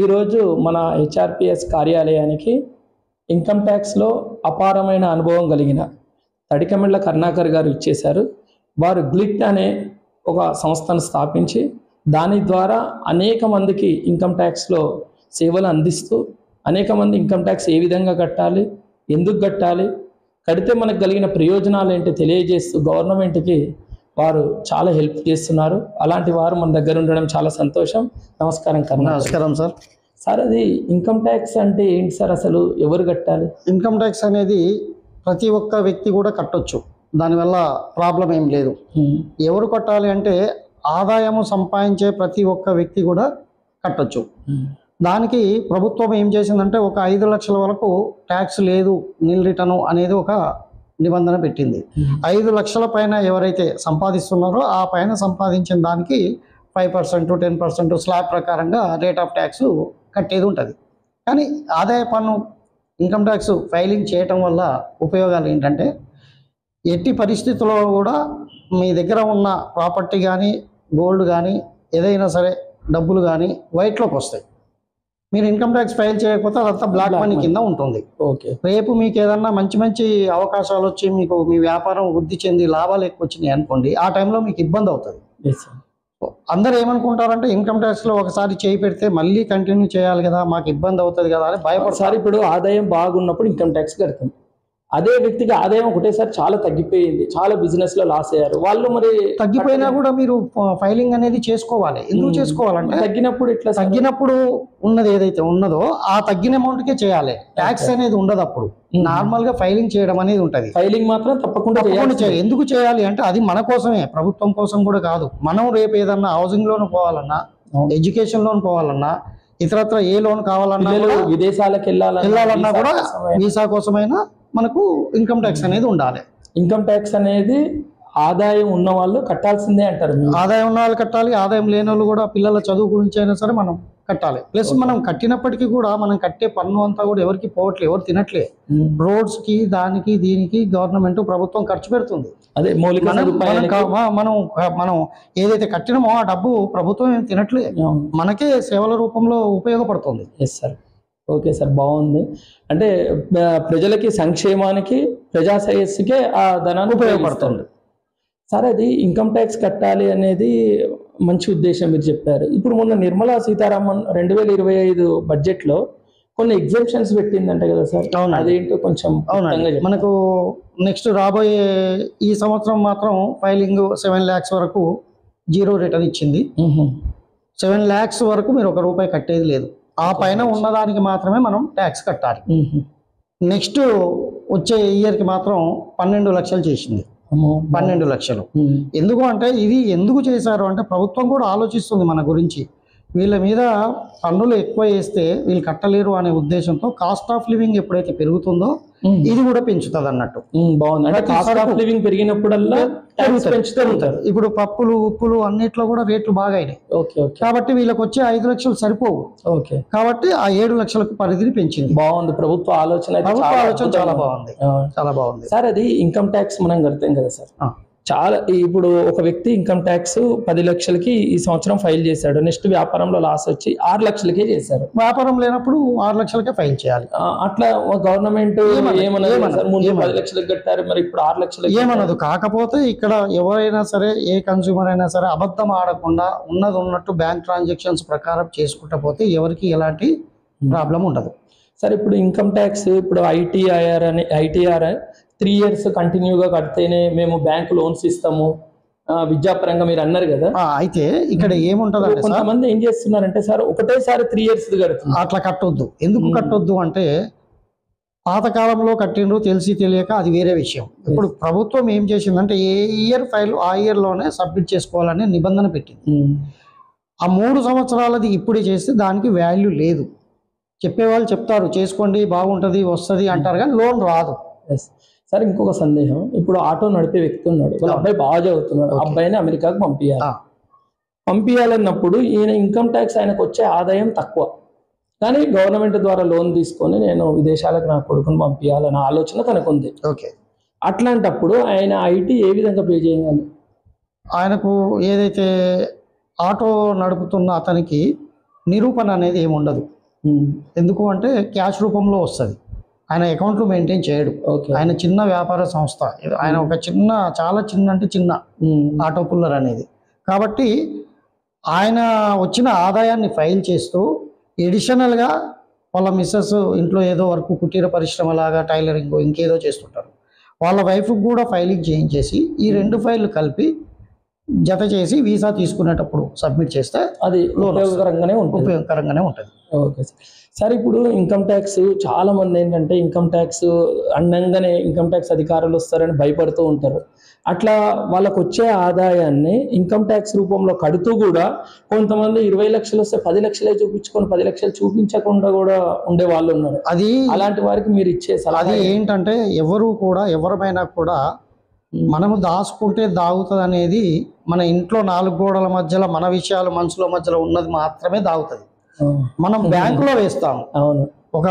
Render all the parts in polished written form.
ఈరోజు మన హెచ్ఆర్పిఎస్ కార్యాలయానికి ఇన్కమ్ ట్యాక్స్లో అపారమైన అనుభవం కలిగిన తడికమిళ్ళ కరుణాకర్ గారు ఇచ్చేశారు. వారు గ్లిట్ అనే ఒక సంస్థను స్థాపించి దాని ద్వారా అనేక మందికి ఇన్కమ్ ట్యాక్స్లో సేవలు అందిస్తూ అనేక మంది ఇన్కమ్ ట్యాక్స్ ఏ విధంగా కట్టాలి, ఎందుకు కట్టాలి, కడితే మనకు కలిగిన ప్రయోజనాలు ఏంటి తెలియజేస్తూ గవర్నమెంట్కి వారు చాలా హెల్ప్ చేస్తున్నారు. అలాంటి వారు మన దగ్గర ఉండడం చాలా సంతోషం. నమస్కారం కరుణాకర్. నమస్కారం సార్. సార్, అది ఇన్కమ్ ట్యాక్స్ అంటే ఏంటి సార్? అసలు ఎవరు కట్టాలి? ఇన్కమ్ ట్యాక్స్ అనేది ప్రతి ఒక్క వ్యక్తి కూడా కట్టొచ్చు, దానివల్ల ప్రాబ్లం ఏం లేదు. ఎవరు కట్టాలి అంటే ఆదాయము సంపాదించే ప్రతి ఒక్క వ్యక్తి కూడా కట్టొచ్చు. దానికి ప్రభుత్వం ఏం చేసిందంటే ఒక 5 లక్షల వరకు ట్యాక్స్ లేదు, నిల్ రిటర్న్ అనేది ఒక నిబంధన పెట్టింది. 5 లక్షల పైన ఎవరైతే సంపాదిస్తున్నారో ఆ పైన సంపాదించిన దానికి 5%, 10% స్లాబ్ ప్రకారంగా రేట్ ఆఫ్ ట్యాక్స్ కట్టేది ఉంటుంది. కానీ ఆదాయ పన్ను ఇన్కమ్ ట్యాక్స్ ఫైలింగ్ చేయటం వల్ల ఉపయోగాలు ఏంటంటే ఎట్టి పరిస్థితుల్లో కూడా మీ దగ్గర ఉన్న ప్రాపర్టీ కానీ గోల్డ్ కానీ ఏదైనా సరే డబ్బులు కానీ వైట్లోకి వస్తాయి. మీరు ఇన్కమ్ ట్యాక్స్ ఫైల్ చేయకపోతే అదంతా బ్లాక్ మనీ కింద ఉంటుంది. ఓకే. రేపు మీకు ఏదన్నా మంచి మంచి అవకాశాలు వచ్చి మీకు మీ వ్యాపారం వృద్ధి చెంది లాభాలు ఎక్కువ వచ్చినాయి అనుకోండి, ఆ టైంలో మీకు ఇబ్బంది అవుతుంది. అందరూ ఏమనుకుంటారంటే ఇన్కమ్ ట్యాక్స్లో ఒకసారి చేయి పెడితే మళ్ళీ కంటిన్యూ చేయాలి కదా, మాకు ఇబ్బంది అవుతుంది కదా అని భయపడతారు. ఇప్పుడు ఆదాయం బాగున్నప్పుడు ఇన్కమ్ ట్యాక్స్ కడతాం. అదే వ్యక్తికి ఆదాయం ఒకటేసారి చాలా తగ్గిపోయింది, చాలా బిజినెస్ లో లాస్ అయ్యారు వాళ్ళు, మరి తగ్గిపోయినా కూడా మీరు ఫైలింగ్ అనేది చేసుకోవాలి. ఎందుకు చేసుకోవాలంటే తగ్గినప్పుడు ఇట్లా తగ్గినప్పుడు ఉన్నది ఏదైతే ఉన్నదో ఆ తగ్గిన అమౌంట్కే చేయాలి. ట్యాక్స్ అనేది ఉండదు. అప్పుడు నార్మల్ గా ఫైలింగ్ చేయడం అనేది ఉంటది. ఫైలింగ్ మాత్రం తప్పకుండా చేయాలి. ఎందుకు చేయాలి అంటే అది మన కోసమే, ప్రభుత్వం కోసం కూడా కాదు. మనం రేపు ఏదన్నా హౌసింగ్ లోన్ పోవాలన్నా, ఎడ్యుకేషన్ లోన్ పోవాలన్నా, ఇతరత్ర ఏ లోన్ కావాలన్నా, విదేశాలకు వెళ్ళాలన్నా కూడా వీసా కోసమైనా మనకు ఇన్కమ్ ట్యాక్స్ అనేది ఉండాలి. ఇన్కమ్ ట్యాక్స్ అనేది ఆదాయం ఉన్న వాళ్ళు కట్టాల్సిందే అంటారు. ఆదాయం ఉన్న వాళ్ళు కట్టాలి, ఆదాయం లేని వాళ్ళు కూడా పిల్లల చదువు గురించి అయినా సరే మనం కట్టాలి. ప్లస్ మనం కట్టినప్పటికీ కూడా మనం కట్టే పన్ను అంతా కూడా ఎవరికి పోవట్లేదు, ఎవరు తినట్లే. రోడ్స్ కి దానికి దీనికి గవర్నమెంట్ ప్రభుత్వం ఖర్చు పెడుతుంది. అదే మౌలిక మనం ఏదైతే కట్టినామో ఆ డబ్బు ప్రభుత్వం ఏం తినట్లే, మనకే సేవల రూపంలో ఉపయోగపడుతుంది. Yes sir. ఓకే సార్, బాగుంది. అంటే ప్రజలకి సంక్షేమానికి, ప్రజా శ్రేయస్సుకే ఆ ధనాన్ని ఉపయోగపడుతుంది సార్. అది ఇన్కమ్ ట్యాక్స్ కట్టాలి అనేది మంచి ఉద్దేశం మీరు చెప్పారు. ఇప్పుడు మొన్న నిర్మలా సీతారామన్ 2025 బడ్జెట్లో కొన్ని ఎగ్జామ్షన్స్ పెట్టిందంటే కదా సార్? అవును. అదేంటో కొంచెం మనకు నెక్స్ట్ రాబోయే ఈ సంవత్సరం మాత్రం ఫైలింగ్ 7 lakhs వరకు జీరో రిటర్న్ ఇచ్చింది. 7 lakhs వరకు మీరు ₹1 కట్టేది లేదు. ఆ పైన ఉన్నదానికి మాత్రమే మనం ట్యాక్స్ కట్టాలి. నెక్స్ట్ వచ్చే ఇయర్కి మాత్రం 12 లక్షలు చేసింది. 12 లక్షలు. ఎందుకు అంటే ఇది ఎందుకు చేశారు అంటే ప్రభుత్వం కూడా ఆలోచిస్తుంది మన గురించి. వీళ్ళ మీద పన్నులు ఎక్కువ వేస్తే వీళ్ళు కట్టలేరు అనే ఉద్దేశంతో కాస్ట్ ఆఫ్ లివింగ్ ఎప్పుడైతే పెరుగుతుందో ఇది కూడా పెంచుతుంది అన్నట్టు. బాగుంది. కాస్ట్ ఆఫ్ లివింగ్ పెరిగినప్పుడల్లా పెంచుతారు. ఇప్పుడు పప్పులు ఉప్పులు అన్నిట్లో కూడా రేట్లు బాగా అయినాయి. కాబట్టి వీళ్ళకి వచ్చే 5 లక్షలు సరిపోవు. కాబట్టి ఆ 7 లక్షలకు పరిధిని పెంచింది. బాగుంది. ప్రభుత్వ ఆలోచన చాలా బాగుంది, చాలా బాగుంది సార్. అది ఇన్కమ్ ట్యాక్స్ మనం కడతాం కదా సార్, చాలా ఇప్పుడు ఒక వ్యక్తి ఇన్కమ్ ట్యాక్స్ 10 లక్షలకి ఈ సంవత్సరం ఫైల్ చేశాడు, నెక్స్ట్ వ్యాపారంలో లాస్ వచ్చి 6 లక్షలకే చేశారు. వ్యాపారం లేనప్పుడు 6 లక్షలకే ఫైల్ చేయాలి. అట్లా గవర్నమెంట్ ఏమన్నది? 10 లక్షలకు కట్టారు, మరి ఇప్పుడు 6 లక్షలకి ఏమన్నదు. కాకపోతే ఇక్కడ ఎవరైనా సరే, ఏ కన్స్యూమర్ అయినా సరే అబద్ధం ఆడకుండా ఉన్నది ఉన్నట్టు బ్యాంక్ ట్రాన్సాక్షన్స్ ప్రకారం చేసుకుంటా పోతే ఎవరికి ఎలాంటి ప్రాబ్లం ఉండదు సార్. ఇప్పుడు ఇన్కమ్ ట్యాక్స్ ఇప్పుడు ఐటీఆర్ 3 years కంటిన్యూగా కడితేనే మేము బ్యాంకు లోన్స్ ఇస్తాము, విద్యాపరంగా మీరు అన్నారు కదా. అయితే ఇక్కడ ఏముంటది అంటే కొంతమంది ఏం చేస్తున్నారంటే సార్ ఒకటేసారి 3 years కడుతున్నారు. అట్లా కట్టొద్దు. ఎందుకు కట్టొద్దు అంటే పాతకాలంలో కట్టిండ్రు తెలిసి తెలియక, అది వేరే విషయం. ఇప్పుడు ప్రభుత్వం ఏం చేసిందంటే ఏ ఇయర్ ఫైల్ ఆ ఇయర్లోనే సబ్మిట్ చేసుకోవాలనే నిబంధన పెట్టింది. ఆ 3 సంవత్సరాలది ఇప్పుడే చేస్తే దానికి వాల్యూ లేదు. చెప్పేవాళ్ళు చెప్తారు చేసుకోండి బాగుంటుంది వస్తుంది అంటారు, కానీ లోన్ రాదు. సార్, ఇంకొక సందేహం. ఇప్పుడు ఆటో నడిపే వ్యక్తి ఉన్నాడు, వాళ్ళ అబ్బాయి బాగా చదువుతున్నాడు, అబ్బాయిని అమెరికాకు పంపించాలన్నప్పుడు ఈయన ఇన్కమ్ ట్యాక్స్ ఆయనకు వచ్చే ఆదాయం తక్కువ, కానీ గవర్నమెంట్ ద్వారా లోన్ తీసుకొని నేను విదేశాలకు నా కొడుకుని పంపించాలన్న ఆలోచన తనకుంది. అట్లాంటప్పుడు ఆయన ఐటీ ఏ విధంగా పే చేయాలి? ఆయనకు ఏదైతే ఆటో నడుపుతున్న అతనికి నిరూపణ అనేది ఏమి ఉండదు. ఎందుకు అంటే క్యాష్ రూపంలో వస్తుంది. ఆయన అకౌంట్లు మెయింటైన్ చేయడు. ఆయన చిన్న వ్యాపార సంస్థ, ఆయన ఒక చిన్న, చాలా చిన్న అంటే చిన్న ఆటో పుల్లర్ అనేది. కాబట్టి ఆయన వచ్చిన ఆదాయాన్ని ఫైల్ చేస్తూ ఎడిషనల్గా వాళ్ళ మిస్సెస్ ఇంట్లో ఏదో వర్క్, కుటీర పరిశ్రమ లాగా టైలరింగ్ ఇంకేదో చేస్తుంటారు, వాళ్ళ వైఫ్కి కూడా ఫైలింగ్ చేయించేసి ఈ 2 ఫైళ్ళు కలిపి జత చేసి వీసా తీసుకునేటప్పుడు సబ్మిట్ చేస్తే అది ఉపయోగకరంగానే ఉంటుంది. Okay sir. సార్ ఇప్పుడు ఇన్కమ్ ట్యాక్స్ చాలా మంది ఏంటంటే ఇన్కమ్ ట్యాక్స్ అన్నంగానే ఇన్కమ్ ట్యాక్స్ అధికారులు వస్తారని భయపడుతూ ఉంటారు. అట్లా వాళ్ళకు వచ్చే ఆదాయాన్ని ఇన్కమ్ ట్యాక్స్ రూపంలో కడుతూ కూడా కొంతమంది 20 లక్షలు వస్తే 10 లక్షలే చూపించుకొని 10 లక్షలు చూపించకుండా కూడా ఉండే వాళ్ళు ఉన్నారు. అది అలాంటి వారికి మీరు ఇచ్చే సలహా అది ఏంటంటే ఎవరైనా కూడా మనము దాచుకుంటే దాగుతుంది అనేది, మన ఇంట్లో 4 గోడల మధ్యలో మన విషయాలు మనసులో మధ్యలో ఉన్నది మాత్రమే దాగుతుంది. మనం బ్యాంకులో వేస్తాము, ఒక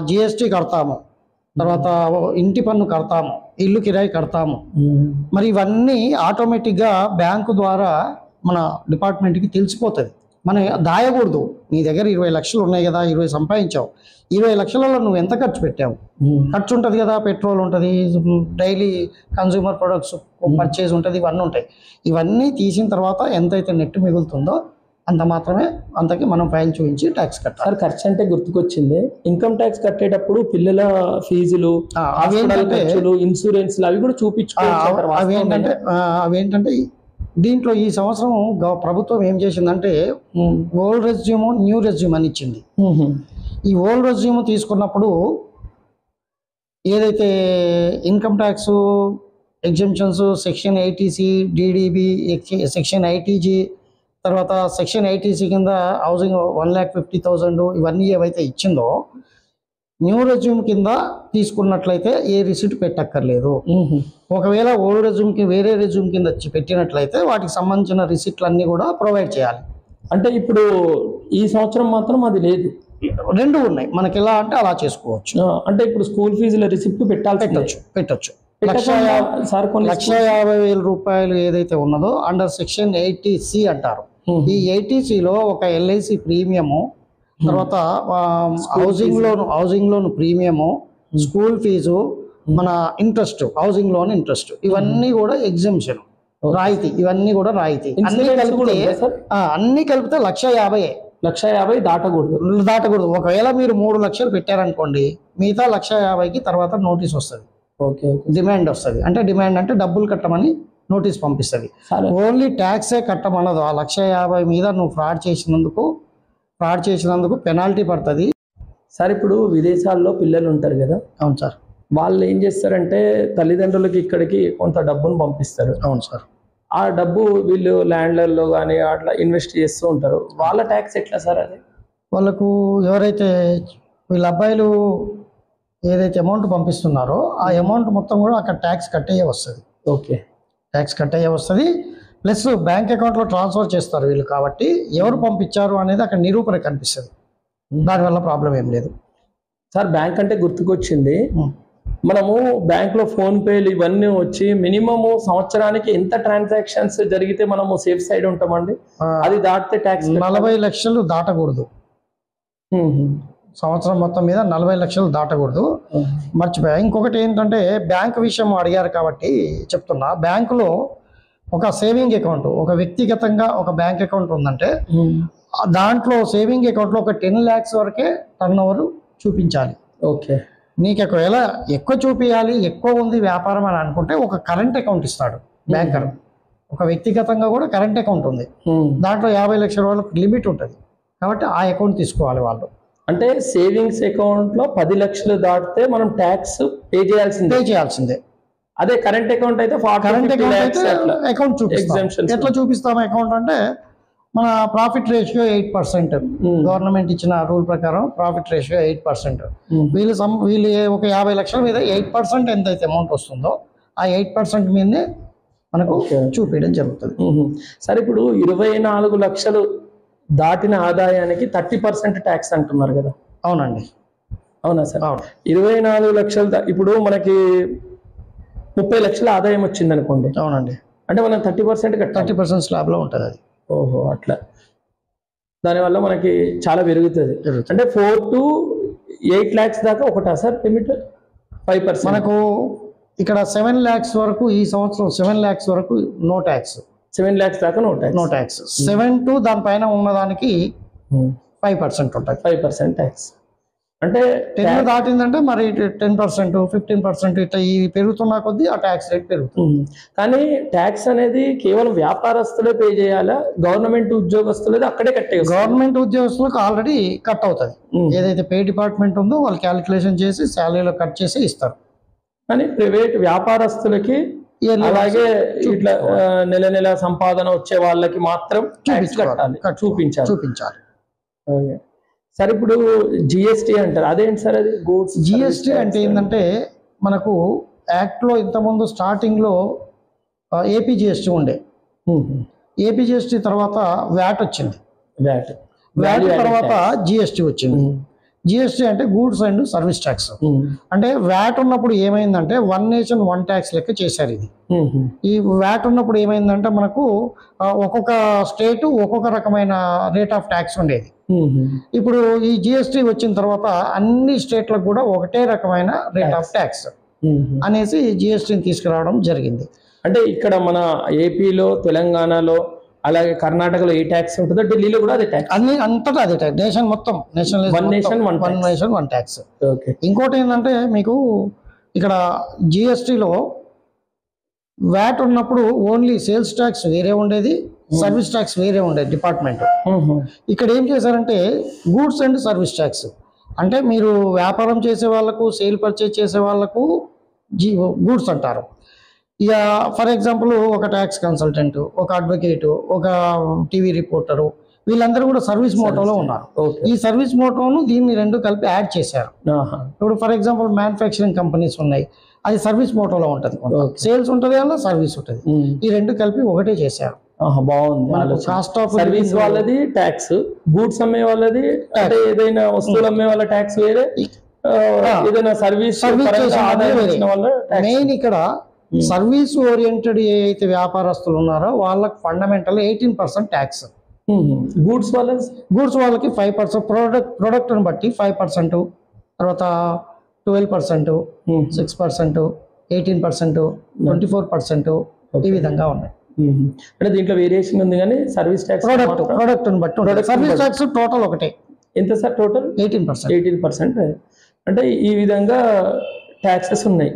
జిఎస్టీ కడతాము, తర్వాత ఇంటి పన్ను కడతాము, ఇల్లు కిరాయి కడతాము. మరి ఇవన్నీ ఆటోమేటిక్గా బ్యాంకు ద్వారా మన డిపార్ట్మెంట్కి తెలిసిపోతుంది. మనం దాయకూడదు. నీ దగ్గర 20 లక్షలు ఉన్నాయి కదా, 20 సంపాదించావు, 20 లక్షలలో నువ్వు ఎంత ఖర్చు పెట్టావు, ఖర్చు ఉంటుంది కదా, పెట్రోల్ ఉంటుంది, డైలీ కన్జ్యూమర్ ప్రొడక్ట్స్ పర్చేజ్ ఉంటుంది, ఇవన్నీ ఉంటాయి. ఇవన్నీ తీసిన తర్వాత ఎంతైతే నెట్ మిగులుతుందో అంత మాత్రమే, అంతకి మనం ఫైల్ చూపించి ట్యాక్స్ కట్టాలి. సార్, ఖర్చు అంటే గుర్తుకొచ్చింది, ఇన్కమ్ ట్యాక్స్ కట్టేటప్పుడు పిల్లల ఫీజులు, ఇన్సూరెన్స్ అవి కూడా చూపించుకోవాలి. అవేంటంటే దీంట్లో ఈ సంవత్సరం ప్రభుత్వం ఏం చేసిందంటే ఓల్డ్ రెజ్యూమ్, న్యూ రెజ్యూమ్ అని ఇచ్చింది. ఈ ఓల్డ్ రెజ్యూమ్ తీసుకున్నప్పుడు ఏదైతే income tax exemptions, section 80C, DDB, section 80G, తర్వాత సెక్షన్ 80C కింద హౌసింగ్ 1,50,000 ఇవన్నీ ఏవైతే ఇచ్చిందో, న్యూ రెజ్యూమ్ కింద తీసుకున్నట్లయితే ఏ రిసిట్ పెట్టక్కర్లేదు. ఒకవేళ ఓల్డ్ రెజ్యూమ్కి వేరే రెజ్యూమ్ కింద పెట్టినట్లయితే వాటికి సంబంధించిన రిసిట్లన్నీ కూడా ప్రొవైడ్ చేయాలి. అంటే ఇప్పుడు ఈ సంవత్సరం మాత్రం అది లేదు, 2 ఉన్నాయి. మనకి ఎలా అంటే అలా చేసుకోవచ్చు. అంటే ఇప్పుడు స్కూల్ ఫీజుల రిసిప్ట్ పెట్టొచ్చు. 1,50,000 రూపాయలు ఏదైతే ఉన్నదో అండర్ సెక్షన్ 80C అంటారు. ఈ 80Cలో ఒక LIC ప్రీమియము, తర్వాత housing loan premium, school fees, మన ఇంట్రెస్ట్, హౌసింగ్ లోన్ ఇంట్రెస్ట్, ఇవన్నీ కూడా ఎగ్జంప్షన్, రాయితీ, ఇవన్నీ కూడా రాయితీ. అన్ని కలిపితే 1,50,000 దాటకూడదు. ఒకవేళ మీరు 3 లక్షలు పెట్టారనుకోండి, మిగతా 1,50,000కి తర్వాత నోటీస్ వస్తుంది, డిమాండ్ వస్తుంది. డిమాండ్ అంటే డబ్బులు కట్టమని నోటీస్ పంపిస్తుంది. ఓన్లీ ట్యాక్సే కట్టమన్నదు. ఆ 1,50,000 మీద నువ్వు ఫ్రాడ్ చేసినందుకు పెనాల్టీ పడుతుంది. సార్, ఇప్పుడు విదేశాల్లో పిల్లలు ఉంటారు కదా. అవును సార్. వాళ్ళు ఏం చేస్తారంటే తల్లిదండ్రులకి ఇక్కడికి కొంత డబ్బును పంపిస్తారు. అవును సార్. ఆ డబ్బు వీళ్ళు ల్యాండ్లలో కానీ అట్లా ఇన్వెస్ట్ చేస్తూ ఉంటారు. వాళ్ళ ట్యాక్స్ ఎట్లా సార్? అది వాళ్ళకు ఎవరైతే వీళ్ళ అబ్బాయిలు ఏదైతే అమౌంట్ పంపిస్తున్నారో ఆ అమౌంట్ మొత్తం కూడా అక్కడ ట్యాక్స్ కట్టయ్యే వస్తుంది. ట్యాక్స్ కట్టయ్యే వస్తుంది. ప్లస్ బ్యాంక్ అకౌంట్లో ట్రాన్స్ఫర్ చేస్తారు వీళ్ళు, కాబట్టి ఎవరు పంపించారు అనేది అక్కడ నిరూపణ కనిపిస్తుంది. దానివల్ల ప్రాబ్లం ఏం లేదు సార్. బ్యాంక్ అంటే గుర్తుకొచ్చింది, మనము బ్యాంక్లో ఫోన్పేలు ఇవన్నీ వచ్చి మినిమము సంవత్సరానికి ఎంత ట్రాన్సాక్షన్స్ జరిగితే మనము సేఫ్ సైడ్ ఉంటామండి? అది దాటితే ట్యాక్స్ 40 లక్షలు దాటకూడదు. సంవత్సరం మొత్తం మీద 40 లక్షలు దాటకూడదు. మర్చిపోయా. ఇంకొకటి ఏంటంటే బ్యాంక్ విషయం అడిగారు కాబట్టి చెప్తున్నా. బ్యాంకులో ఒక సేవింగ్ అకౌంట్, ఒక వ్యక్తిగతంగా ఒక బ్యాంక్ అకౌంట్ ఉందంటే దాంట్లో సేవింగ్ అకౌంట్లో ఒక 10 lakhs వరకే టర్న్ చూపించాలి. నీకు ఒకవేళ ఎక్కువ చూపించాలి, ఎక్కువ ఉంది వ్యాపారం అని అనుకుంటే ఒక కరెంట్ అకౌంట్ ఇస్తాడు బ్యాంకర్. ఒక వ్యక్తిగతంగా కూడా కరెంట్ అకౌంట్ ఉంది, దాంట్లో 50 లక్షల వరకు లిమిట్ ఉంటుంది. కాబట్టి ఆ అకౌంట్ తీసుకోవాలి వాళ్ళు. అంటే సేవింగ్స్ అకౌంట్లో 10 లక్షలు దాటితే మనం ట్యాక్స్ పే చేయాల్సిందే. అదే కరెంట్ అకౌంట్ అయితే అకౌంట్ చూపిస్తాం. ఎట్లా చూపిస్తాం అకౌంట్ అంటే మన ప్రాఫిట్ రేషియో 8%, గవర్నమెంట్ ఇచ్చిన రూల్ ప్రకారం ప్రాఫిట్ రేషియో 8%. వీళ్ళు ఒక 50 లక్షల మీద 8% ఎంతైతే అమౌంట్ వస్తుందో ఆ 8% మీదనే మనకు చూపించడం జరుగుతుంది. సరే, ఇప్పుడు 24 లక్షలు దాటిన ఆదాయానికి 30% ట్యాక్స్ అంటున్నారు కదా? అవునండి. అవునా సార్? 24 లక్షలు ఇప్పుడు మనకి 30 లక్షల ఆదాయం వచ్చింది అనుకోండి. అవునండి. అంటే మనం 30% 30% స్లాబ్లో ఉంటుంది అది. ఓహో, అట్లా. దానివల్ల మనకి చాలా పెరుగుతుంది. అంటే 4 to 8 lakhs దాకా ఒకటా సార్ లిమిట్? 5%. మనకు ఇక్కడ 7 lakhs వరకు, ఈ సంవత్సరం 7 lakhs వరకు నో ట్యాక్స్. 7 lakhs దాకా నో ట్యాక్స్. 7 to దానిపైన ఉన్నదానికి 5% ఉంటుంది. 5% ట్యాక్స్. అంటే 10 దాటిందంటే మరి 10%, 15% ఇట్లా ఈ పెరుగుతున్న కొద్దీ ఆ ట్యాక్స్ రేట్ పెరుగుతుంది. కానీ ట్యాక్స్ అనేది కేవలం వ్యాపారస్తులే పే చేయాలా, గవర్నమెంట్ ఉద్యోగస్తులది అక్కడే కట్టే? గవర్నమెంట్ ఉద్యోగస్తులకు ఆల్రెడీ కట్ అవుతుంది. ఏదైతే పే డిపార్ట్మెంట్ ఉందో వాళ్ళు క్యాలిక్యులేషన్ చేసి శాలరీలో కట్ చేసి ఇస్తారు. కానీ ప్రైవేట్ వ్యాపారస్తులకి అలాగే ఇట్లా నెల నెల సంపాదన వచ్చే వాళ్ళకి మాత్రం చూపించాలి. సరే, ఇప్పుడు జిఎస్టీ అంటారు, అదేంటి సార్? అది గూడ్స్ జిఎస్టీ అంటే ఏంటంటే మనకు యాక్ట్లో ఇంతకుముందు స్టార్టింగ్లో ఏపీ జిఎస్టీ ఉండే. ఏపీ జిఎస్టీ తర్వాత వ్యాట్ వచ్చింది. వ్యాట్ తర్వాత జిఎస్టీ వచ్చింది. జిఎస్టీ అంటే గూడ్స్ అండ్ సర్వీస్ ట్యాక్స్. అంటే వ్యాట్ ఉన్నప్పుడు ఏమైందంటే 1 nation 1 tax లెక్క చేశారు ఇది. ఈ వ్యాట్ ఉన్నప్పుడు ఏమైందంటే మనకు ఒక్కొక్క స్టేట్ ఒక్కొక్క రకమైన రేట్ ఆఫ్ ట్యాక్స్ ఉండేది. ఇప్పుడు ఈ జిఎస్టీ వచ్చిన తర్వాత అన్ని స్టేట్లకు కూడా ఒకటే రకమైన రేట్ ఆఫ్ ట్యాక్స్ అనేసి జిఎస్టీని తీసుకురావడం జరిగింది. అంటే ఇక్కడ మన ఏపీలో, తెలంగాణలో, అలాగే కర్ణాటకలో ఏ ట్యాక్స్ ఉంటుందో ఢిల్లీలో కూడా అదే ట్యాక్స్, అన్ని అంతటా అదే ట్యాక్స్. నేషన్ మొత్తం, వన్ నేషన్ వన్ ట్యాక్స్. ఇంకోటి ఏంటంటే మీకు ఇక్కడ జిఎస్టీలో వ్యాట్ ఉన్నప్పుడు ఓన్లీ సేల్స్ ట్యాక్స్ వేరే ఉండేది, సర్వీస్ ట్యాక్స్ వేరే ఉండేది డిపార్ట్మెంట్. ఇక్కడ ఏం చేశారంటే గూడ్స్ అండ్ సర్వీస్ ట్యాక్స్ అంటే మీరు వ్యాపారం చేసే వాళ్ళకు, సేల్ పర్చేజ్ చేసే వాళ్ళకు గూడ్స్ అంటారు. ఇక ఫర్ ఎగ్జాంపుల్ ఒక ట్యాక్స్ కన్సల్టెంట్, ఒక అడ్వకేట్, ఒక టీవీ రిపోర్టరు, వీళ్ళందరూ కూడా సర్వీస్ మోటోలో ఉన్నారు. ఈ సర్వీస్ మోటోను దీన్ని రెండు కలిపి యాడ్ చేశారు. ఇప్పుడు ఫర్ ఎగ్జాంపుల్ మ్యానుఫ్యాక్చరింగ్ కంపెనీస్ ఉన్నాయి, అది సర్వీస్ మోటోలో ఉంటుంది. సేల్స్ ఉంటుంది, అలా సర్వీస్ ఉంటుంది. ఈ రెండు కలిపి ఒకటే చేశారు. బాగుంది. కాస్ట్ ఆఫ్ సర్వీస్ వాళ్ళది ట్యాక్స్, గూడ్స్ అమ్మే వాళ్ళది, అంటే ఏదైనా వస్తువులు అమ్మే వాళ్ళ ట్యాక్స్ వేరే, ఏదైనా సర్వీస్ మెయిన్ ఇక్కడ సర్వీస్ ఓరియంటెడ్ ఏ అయితే వ్యాపారస్తులు ఉన్నారో వాళ్ళకి ఫండమెంటల్ 18% ట్యాక్స్. గూడ్స్ వాళ్ళకి 5%, ప్రొడక్ట్ని బట్టి 5%, తర్వాత 12%, 6%, 18%, 24% ఈ విధంగా ఉన్నాయి. అంటే దీంట్లో వేరియేషన్ ఉంది, కానీ సర్వీస్ ట్యాక్స్ ప్రొడక్ట్ని బట్టి సర్వీస్ ట్యాక్స్ టోటల్ ఒకటే. ఎంత సార్ టోటల్? 18%. అంటే ఈ విధంగా ట్యాక్సెస్ ఉన్నాయి.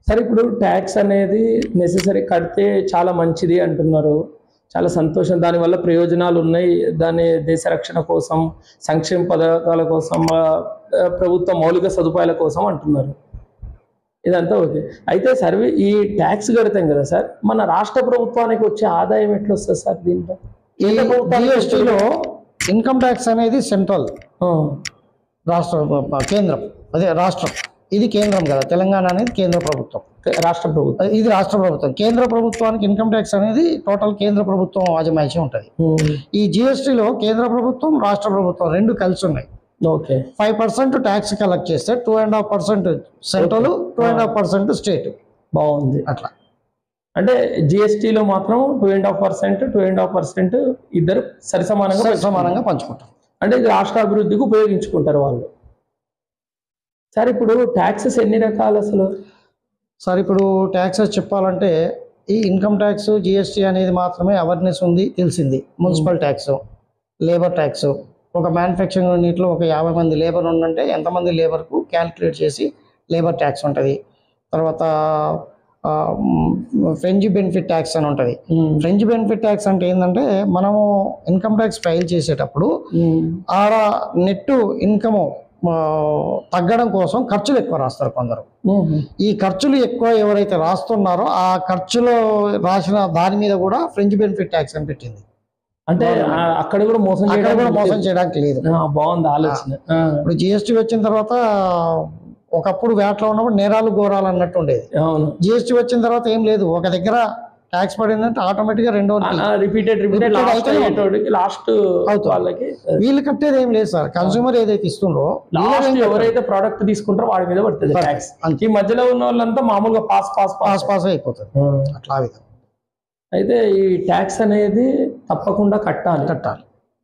సరే, ఇప్పుడు ట్యాక్స్ అనేది నెసెసరీ కడితే చాలా మంచిది అంటున్నారు, చాలా సంతోషం, దానివల్ల ప్రయోజనాలు ఉన్నాయి, దాని దేశ రక్షణ కోసం, సంక్షేమ పథకాల కోసం, ప్రభుత్వ మౌలిక సదుపాయాల కోసం అంటున్నారు. ఇదంతా ఓకే. అయితే ఈ ట్యాక్స్ కడతాం కదా సార్, మన రాష్ట్ర ప్రభుత్వానికి వచ్చే ఆదాయం ఎట్లా వస్తుంది సార్? దీంట్లో జిఎస్టీలో ఇన్కమ్ ట్యాక్స్ అనేది సెంట్రల్, కేంద్రం, అదే రాష్ట్రం. ఇది కేంద్రం కదా, తెలంగాణ అనేది కేంద్ర ప్రభుత్వం, రాష్ట్ర ప్రభుత్వం ఇది రాష్ట్ర ప్రభుత్వం. కేంద్ర ప్రభుత్వానికి ఇన్కమ్ ట్యాక్స్ అనేది టోటల్ కేంద్ర ప్రభుత్వం ఆజమాయిషి ఉంటుంది. ఈ జిఎస్టీలో కేంద్ర ప్రభుత్వం, రాష్ట్ర ప్రభుత్వం రెండు కలిసి ఉన్నాయి. 5% ట్యాక్స్ కలెక్ట్ చేస్తే 2.5% సెంట్రల్, 2.5% స్టేట్. బాగుంది. అట్లా అంటే జిఎస్టీలో మాత్రం 2.5% ఇద్దరు సరిసమానంగా పంచుకుంటారు. అంటే ఇది రాష్ట్ర అభివృద్ధికి ఉపయోగించుకుంటారు వాళ్ళు. సార్, ఇప్పుడు ట్యాక్సెస్ ఎన్ని రకాలు అసలు? సార్, ఇప్పుడు ట్యాక్సెస్ చెప్పాలంటే ఈ ఇన్కమ్ ట్యాక్స్, జిఎస్టీ అనేది మాత్రమే అవేర్నెస్ ఉంది, తెలిసింది. మున్సిపల్ ట్యాక్స్, లేబర్ ట్యాక్స్, ఒక మ్యానుఫ్యాక్చరింగ్ యూనిట్లో ఒక 50 మంది లేబర్ ఉందంటే ఎంతమంది లేబర్కు క్యాలిక్యులేట్ చేసి లేబర్ ట్యాక్స్ ఉంటుంది. తర్వాత ఫ్రెంచ్ బెనిఫిట్ ట్యాక్స్ అని ఉంటుంది. ఫ్రెంచ్ బెనిఫిట్ ట్యాక్స్ అంటే ఏంటంటే మనము ఇన్కమ్ ట్యాక్స్ ఫైల్ చేసేటప్పుడు ఆడ నెట్ ఇన్కమ్ తగ్గడం కోసం ఖర్చులు ఎక్కువ రాస్తారు కొందరు. ఈ ఖర్చులు ఎక్కువ ఎవరైతే రాస్తున్నారో ఆ ఖర్చులో రాసిన దాని మీద కూడా ఫ్రెంచ్ బెనిఫిట్ ట్యాక్స్ అని పెట్టింది. అంటే అక్కడ కూడా మోసం చేయడానికి లేదు. బాగుంది ఆలోచన. ఇప్పుడు జిఎస్టీ వచ్చిన తర్వాత ఒకప్పుడు వ్యాట్లో ఉన్నప్పుడు నేరాలు ఘోరాలు అన్నట్టు ఉండేది. జిఎస్టీ వచ్చిన తర్వాత ఏం లేదు, ఒక దగ్గర ట్యాక్స్ పడిందంటే ఆటోమేటిక్ గా రెండో రిపీటెడ్ లాస్ట్ వాళ్ళకి వీళ్ళు కట్టేది ఏం లేదు సార్. కన్స్యూమర్ ఏదైతే ఇస్తుండ్రో, ఎవరైతే ప్రోడక్ట్ తీసుకుంటారో వాడి మీద పడుతుంది ట్యాక్స్. ఈ మధ్యలో ఉన్న వాళ్ళంతా మామూలుగా పాస్ అయిపోతుంది. అట్లా అయితే ఈ ట్యాక్స్ అనేది తప్పకుండా కట్టాలి.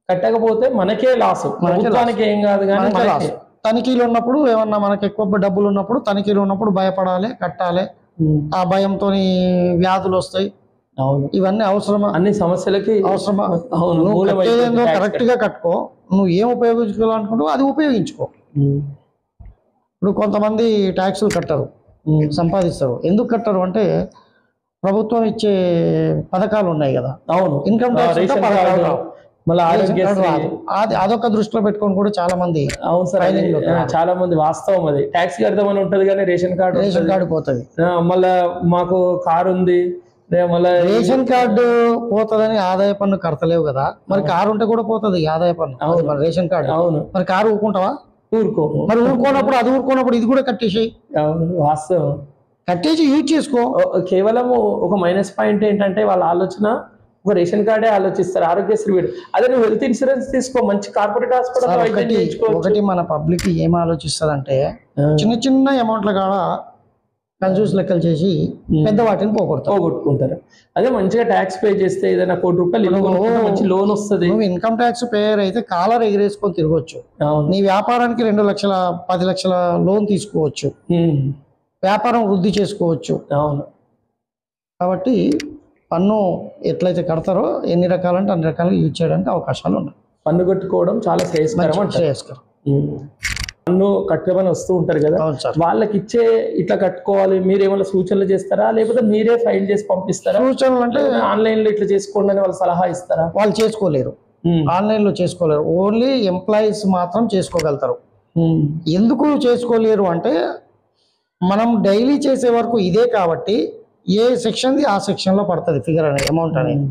కట్టకపోతే మనకే లాస్, ప్రభుత్వానికి ఏం కాదు కానీ మనకే లాస్. తనిఖీలు ఉన్నప్పుడు ఏమన్నా మనకి ఎక్కువ డబ్బులు ఉన్నప్పుడు తనిఖీలు ఉన్నప్పుడు భయపడాలి, కట్టాలి. ఆ భయంతో వ్యాధులు వస్తాయి. ఇవన్నీ అవసరమా? అన్ని సమస్యలకి అవసరమా? నువ్వు కట్టేదేందో కరెక్ట్ గా కట్టుకో. నువ్వు ఏం ఉపయోగించుకోవాలనుకుంటావు అది ఉపయోగించుకో. ఇప్పుడు కొంతమంది ట్యాక్సులు కట్టరు, సంపాదిస్తారు. ఎందుకు కట్టరు అంటే ప్రభుత్వం ఇచ్చే పథకాలు ఉన్నాయి కదా. అవును, ఇన్కమ్ ట్యాక్స్ పథకాలు రావు, మళ్ళీ అదొక దృష్టిలో పెట్టుకొని కూడా చాలా మంది. అవును సార్, చాలా మంది వాస్తవం. అది ట్యాక్స్ కడతామని ఉంటది కానీ రేషన్ కార్డు పోతుంది. మళ్ళా మాకు కారు ఉంది, మళ్ళీ రేషన్ కార్డు పోతుందని ఆదాయ పన్ను కడతలేవు కదా. మరి కారు ఉంటే కూడా పోతుంది ఆదాయ పన్ను. అవును, రేషన్ కార్డు. అవును, మరి కారు ఊరుకుంటావా? ఊరుకో. మరి ఊరుకోనప్పుడు అది ఊరుకోనప్పుడు ఇది కూడా కట్టేసి. అవును, వాస్తవం, కట్టేసి యూజ్ చేసుకో. కేవలం ఒక మైనస్ పాయింట్ ఏంటంటే వాళ్ళ ఆలోచన ఒక రేషన్ కార్డే ఆలోచిస్తారు, ఆరోగ్యశ్రీ వీడు. అదే నువ్వు హెల్త్ ఇన్సూరెన్స్ తీసుకో, మంచి కార్పొరేట్ హాస్పిటల్. ఒకటి మన పబ్లిక్ ఏం ఆలోచిస్తుంది అంటే చిన్న చిన్న అమౌంట్ల కాడ కన్సూస్ లెక్కలు చేసి పెద్ద వాటిని పోగొట్టుకుంటారు. అదే మంచిగా ట్యాక్స్ పే చేస్తే ఏదైనా ₹1,00,000 మంచి లోన్ వస్తుంది. నువ్వు ఇన్కమ్ ట్యాక్స్ పేయర్ అయితే కాలర్ ఎగిరేసుకొని తిరగొచ్చు. నీ వ్యాపారానికి 2 లక్షల 10 లక్షల లోన్ తీసుకోవచ్చు, వ్యాపారం వృద్ధి చేసుకోవచ్చు. అవును, కాబట్టి పన్ను ఎట్లయితే కడతారో ఎన్ని రకాలంటే అన్ని రకాలుగా యూజ్ చేయడానికి అవకాశాలు ఉన్నాయి. పన్ను కట్టుకోవడం చాలా శ్రేయస్కరం. పన్ను కట్టమని వస్తూ ఉంటారు కదా, వాళ్ళకి ఇచ్చే ఇట్లా కట్టుకోవాలి మీరు ఏమైనా సూచనలు చేస్తారా, లేకపోతే మీరే ఫైల్ చేసి పంపిస్తారా? సూచనలు అంటే ఆన్లైన్ లో ఇట్లా చేసుకోండి అని వాళ్ళు సలహా ఇస్తారా? వాళ్ళు చేసుకోలేరు, ఆన్లైన్ లో చేసుకోలేరు. ఓన్లీ ఎంప్లాయీస్ మాత్రం చేసుకోగలుగుతారు. ఎందుకు చేసుకోలేరు అంటే మనం డైలీ చేసే వరకు ఇదే కాబట్టి ఏ సెక్షన్ ఆ సెక్షన్ లో పడుతుంది ఫిగర్ అనేది, అమౌంట్ అనేది.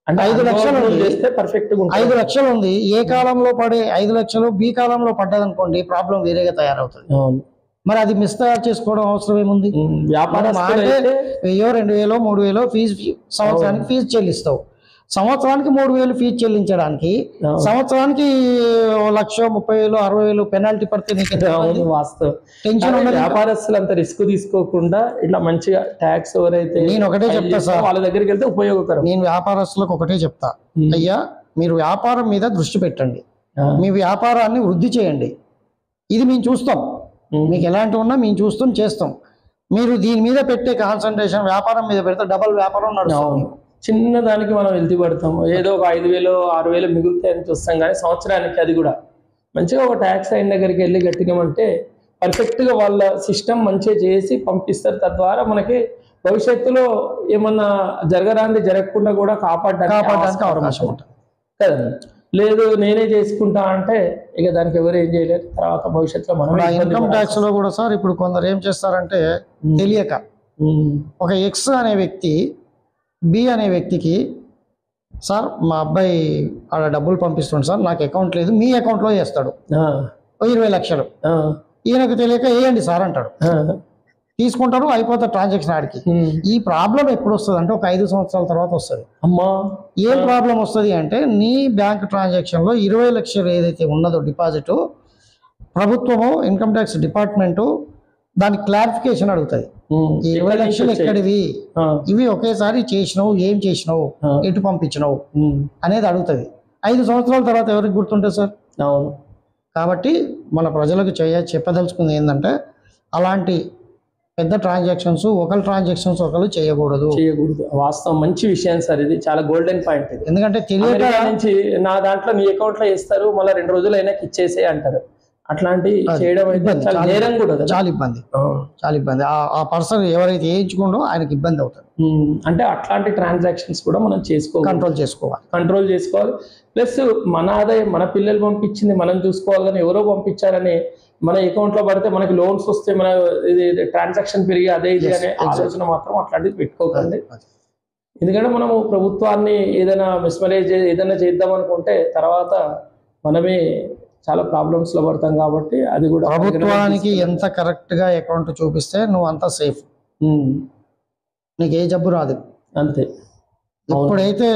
అంటే 5 లక్షలు చేస్తే పర్ఫెక్ట్ 5 లక్షలు ఉంది, ఏ కాలంలో పడే 5 లక్షలు బి కాలంలో పడ్డది అనుకోండి, ప్రాబ్లం వేరేగా తయారవుతుంది. మరి అది మిస్ తయారు చేసుకోవడం అవసరం ఏముంది? వ్యాపారం 1000, 2000, 3000 ఫీజు సంవత్సరానికి ఫీజు చెల్లిస్తావు. సంవత్సరానికి 3000 ఫీజు చెల్లించడానికి సంవత్సరానికి 1,30,000, 60,000 పెనాల్టీ పడితే టెన్షన్. వ్యాపారస్తులు అంత రిస్క్ తీసుకోకుండా ఇట్లా మంచిగా ట్యాక్స్ ఎవరైతే, నేను ఒకటే చెప్తా సార్, వాళ్ళ దగ్గరికి వెళ్తే ఉపయోగకరం. నేను వ్యాపారస్తులకు ఒకటే చెప్తా, అయ్యా మీరు వ్యాపారం మీద దృష్టి పెట్టండి, మీ వ్యాపారాన్ని వృద్ధి చేయండి. ఇది మేము చూస్తాం, మీకు ఎలాంటి ఉన్నా మేము చూస్తాం, చేస్తాం. మీరు దీని మీద పెట్టే కాన్సన్ట్రేషన్ వ్యాపారం మీద పెడితే డబల్ వ్యాపారం నడుస్తుంది. చిన్న దానికి మనం వెళ్తూ పడతాము, ఏదో ఒక 5,000, 6,000 మిగులుతాయని చూస్తాం కానీ సంవత్సరానికి అది కూడా మంచిగా ఒక ట్యాక్స్ అయిన దగ్గరికి వెళ్ళి గట్టినామంటే పర్ఫెక్ట్గా వాళ్ళ సిస్టమ్ మంచిగా చేసి పంపిస్తారు. తద్వారా మనకి భవిష్యత్తులో ఏమన్నా జరగకుండా కూడా కాపాడడానికి అవకాశం ఉంటుంది కదండి. లేదు నేనే చేసుకుంటా అంటే ఇక దానికి ఎవరు ఏం చేయలేరు. తర్వాత భవిష్యత్తులో మనం ఇన్కమ్ ట్యాక్స్ లో కూడా సార్ ఇప్పుడు కొందరు ఏం చేస్తారంటే తెలియక ఒక ఎక్స్ అనే వ్యక్తి బి అనే వ్యక్తికి, సార్ మా అబ్బాయి ఆడ డబ్బులు పంపిస్తుంది సార్, నాకు అకౌంట్ లేదు, మీ అకౌంట్లో వేస్తాడు 20 లక్షలు. ఈయనకు తెలియక వేయండి సార్ అంటాడు, తీసుకుంటాడు, అయిపోతాడు ట్రాన్సాక్షన్ ఆడికి. ఈ ప్రాబ్లం ఎప్పుడు వస్తుంది అంటే ఒక 5 సంవత్సరాల తర్వాత వస్తుంది. అమ్మా ఏం ప్రాబ్లం వస్తుంది అంటే నీ బ్యాంక్ ట్రాన్సాక్షన్లో 20 లక్షలు ఏదైతే ఉన్నదో డిపాజిట్, ప్రభుత్వము ఇన్కమ్ ట్యాక్స్ డిపార్ట్మెంటు దానికి క్లారిఫికేషన్ అడుగుతుంది. 20 లక్షలు ఎక్కడివి, ఇవి ఒకేసారి చేసినావు, ఏం చేసినావు, ఎటు పంపించినావు అనేది అడుగుతుంది. 5 సంవత్సరాల తర్వాత ఎవరికి గుర్తుంటుంది సార్? అవును. కాబట్టి మన ప్రజలకు చెప్పదలుచుకుంది ఏంటంటే అలాంటి పెద్ద ట్రాన్సాక్షన్స్ ఒకరు చేయకూడదు. వాస్తవం, మంచి విషయం సార్, ఇది చాలా గోల్డెన్ పాయింట్. ఎందుకంటే తెలియక నుంచి నా దాంట్లో నీ అకౌంట్ లో వేస్తారు, మళ్ళీ 2 రోజులు అయినా ఇచ్చేసే అంటారు. అట్లాంటి చేయడం అయితే చాలా ఇబ్బంది. ఆ పర్సన్ ఎవరైతే వేయించుకుంటో ఆయనకి ఇబ్బంది అవుతుంది. అంటే అట్లాంటి ట్రాన్సాక్షన్స్ కూడా మనం కంట్రోల్ చేసుకోవాలి. ప్లస్ మన ఆదాయం మన పిల్లలు పంపించింది మనం చూసుకోవాలి, కానీ ఎవరో పంపించారని మన అకౌంట్ లో పడితే మనకి లోన్స్ వస్తే మన ట్రాన్సాక్షన్ పెరిగి అదే ఇది అనే ఆలోచన మాత్రం అట్లాంటిది పెట్టుకోకండి. ఎందుకంటే మనము ప్రభుత్వాన్ని ఏదైనా మిస్మరేజ్ ఏదైనా చేద్దాం అనుకుంటే తర్వాత మనమే చాలా ప్రాబ్లమ్స్ లో పడతాం. కాబట్టి అది కూడా ప్రభుత్వానికి ఎంత కరెక్ట్ గా అకౌంట్ చూపిస్తే నువ్వు అంత సేఫ్, నీకు ఏ జబ్బు రాదు. అంతే. ఎప్పుడైతే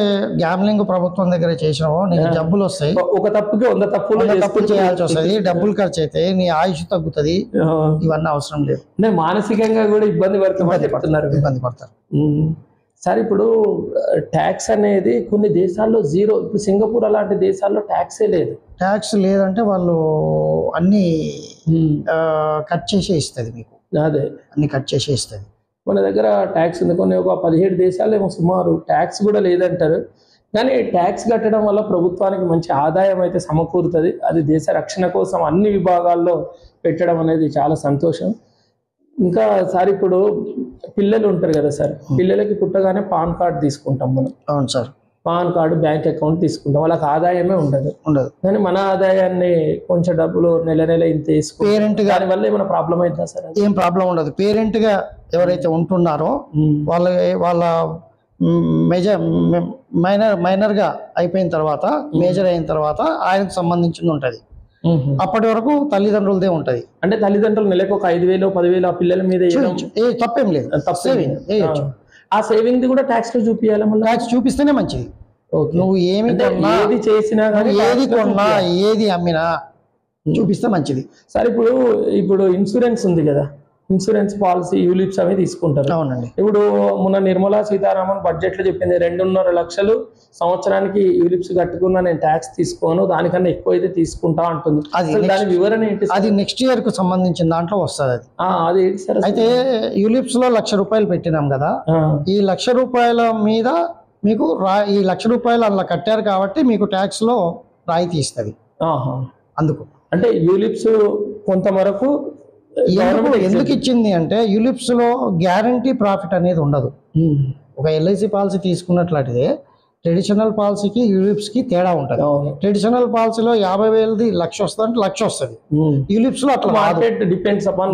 గ్యామ్లింగ్ ప్రభుత్వం దగ్గర చేసినావో నీకు జబ్బులు వస్తాయి. ఒక తప్పుకి 100 తప్పులు చేయాల్సి వస్తుంది, డబ్బులు ఖర్చు అయితే నీ ఆయుష్ తగ్గుతుంది. ఇవన్నీ అవసరం లేదు. మానసికంగా కూడా ఇబ్బంది పడతారు. సార్ ఇప్పుడు ట్యాక్స్ అనేది కొన్ని దేశాల్లో జీరో. ఇప్పుడు సింగపూర్ అలాంటి దేశాల్లో ట్యాక్సే లేదు. ట్యాక్స్ లేదంటే వాళ్ళు అన్నీ కట్ చేసే ఇస్తుంది మీకు, అదే అన్ని కట్ చేసే ఇస్తుంది. మన దగ్గర ట్యాక్స్ ఉంది. కొన్ని ఒక 17 దేశాలు ఏమో సుమారు ట్యాక్స్ కూడా లేదంటారు. కానీ ట్యాక్స్ కట్టడం వల్ల ప్రభుత్వానికి మంచి ఆదాయం అయితే సమకూరుతుంది. అది దేశ రక్షణ కోసం అన్ని విభాగాల్లో పెట్టడం అనేది చాలా సంతోషం. ఇంకా సార్ ఇప్పుడు పిల్లలు ఉంటారు కదా సార్, పిల్లలకి పుట్టగానే పాన్ కార్డు తీసుకుంటాం మనం. అవును sir. Pan card, bank account తీసుకుంటాం. వాళ్ళకి ఆదాయమే ఉండదు. కానీ మన ఆదాయాన్ని కొంచెం డబ్బులు నెల నెల ఇంత తీసుకుంటాం. పేరెంట్ గా దానివల్ల ఏమైనా ప్రాబ్లం అవుతుందా సార్? ఏం ప్రాబ్లం ఉండదు. పేరెంట్ గా ఎవరైతే ఉంటున్నారో వాళ్ళ మైనర్ గా అయిపోయిన తర్వాత, మేజర్ అయిన తర్వాత ఆయనకు సంబంధించింది ఉంటది. అప్పటి వరకు తల్లిదండ్రులదే ఉంటది. అంటే తల్లిదండ్రులు నెలకు ఒక 5,000 10,000 ఆ పిల్లల మీద తప్పేం లేదు. ఆ సేవింగ్ కూడా ట్యాక్స్ లో చూపించాలి. ట్యాక్స్ చూపిస్తేనే మంచిది. నువ్వు ఏమి కొన్నా, ఏది చేసినా, ఏది కొన్నా, ఏది అమ్మినా చూపిస్తే మంచిది. సార్ ఇప్పుడు ఇన్సూరెన్స్ ఉంది కదా, ఇన్సూరెన్స్ పాలసీ యూలిప్స్ అవి తీసుకుంటారు. అవునండి. ఇప్పుడు మొన్న నిర్మలా సీతారామన్ బడ్జెట్ లో చెప్పింది 2.5 లక్షలు సంవత్సరానికి యూలిప్స్ కట్టుకున్నా నేను ట్యాక్స్ తీసుకోను, దానికన్నా ఎక్కువ అయితే తీసుకుంటా అంటుంది. దాని వివరణ ఏంటి? అది నెక్స్ట్ ఇయర్ కు సంబంధించిన దాంట్లో వస్తుంది. అది సార్ అయితే యూలిప్స్ లో 1,00,000 రూపాయలు పెట్టినాం కదా, ఈ 1,00,000 రూపాయల మీద మీకు ఈ 1,00,000 రూపాయలు అలా కట్టారు కాబట్టి మీకు ట్యాక్స్ లో రాయితీ ఇస్తుంది. అందుకు అంటే యూలిప్స్ కొంతవరకు ఎందుకు ఇచ్చింది అంటే, యూలిప్స్ లో గ్యారంటీ ప్రాఫిట్ అనేది ఉండదు. ఒక ఎల్ఐసి పాలసీ తీసుకున్నట్లయితే ట్రెడిషనల్ పాలసీకి యూలిప్స్ కి తేడా ఉంటుంది. ట్రెడిషనల్ పాలసీలో 50,000ది 1,00,000 వస్తుంది అంటే 1,00,000 వస్తుంది. యూలిప్స్ లో అట్లా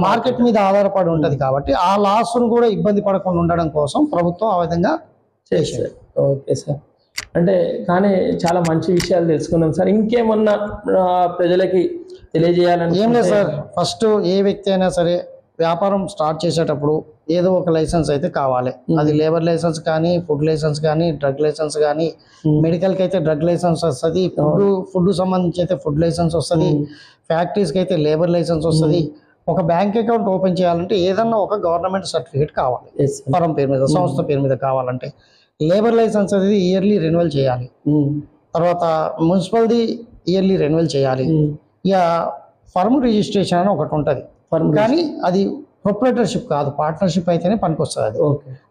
మార్కెట్ మీద ఆధారపడి ఉంటది కాబట్టి ఆ లాస్ ను కూడా ఇబ్బంది పడకుండా ఉండడం కోసం ప్రభుత్వం ఆ విధంగా చేసేది. Okay sir. అంటే కానీ చాలా మంచి విషయాలు తెలుసుకున్నాం సార్. ఇంకేమన్నా ప్రజలకి తెలియజేయాలని? ఏం లేదు సార్, ఫస్ట్ ఏ వ్యక్తి అయినా సరే వ్యాపారం స్టార్ట్ చేసేటప్పుడు ఏదో ఒక లైసెన్స్ అయితే కావాలి. అది లేబర్ లైసెన్స్ కానీ, ఫుడ్ లైసెన్స్ కానీ, డ్రగ్ లైసెన్స్ కానీ, మెడికల్కి అయితే డ్రగ్ లైసెన్స్ వస్తుంది, ఫుడ్ సంబంధించి అయితే ఫుడ్ లైసెన్స్ వస్తుంది, ఫ్యాక్టరీస్కి అయితే లేబర్ లైసెన్స్ వస్తుంది. ఒక బ్యాంక్ అకౌంట్ ఓపెన్ చేయాలంటే ఏదన్నా ఒక గవర్నమెంట్ సర్టిఫికేట్ కావాలి. ఫరం పేరు మీద, సంస్థ పేరు మీద కావాలంటే లేబర్ లైసెన్స్ అనేది ఇయర్లీ రెన్యువల్ చేయాలి. తర్వాత మున్సిపల్ది ఇయర్లీ రెన్యువల్ చేయాలి. ఇక ఫర్మ్ రిజిస్ట్రేషన్ అని ఒకటి ఉంటుంది, కానీ అది ప్రొప్రైటర్షిప్ కాదు, పార్ట్నర్షిప్ అయితేనే పనికొస్తుంది.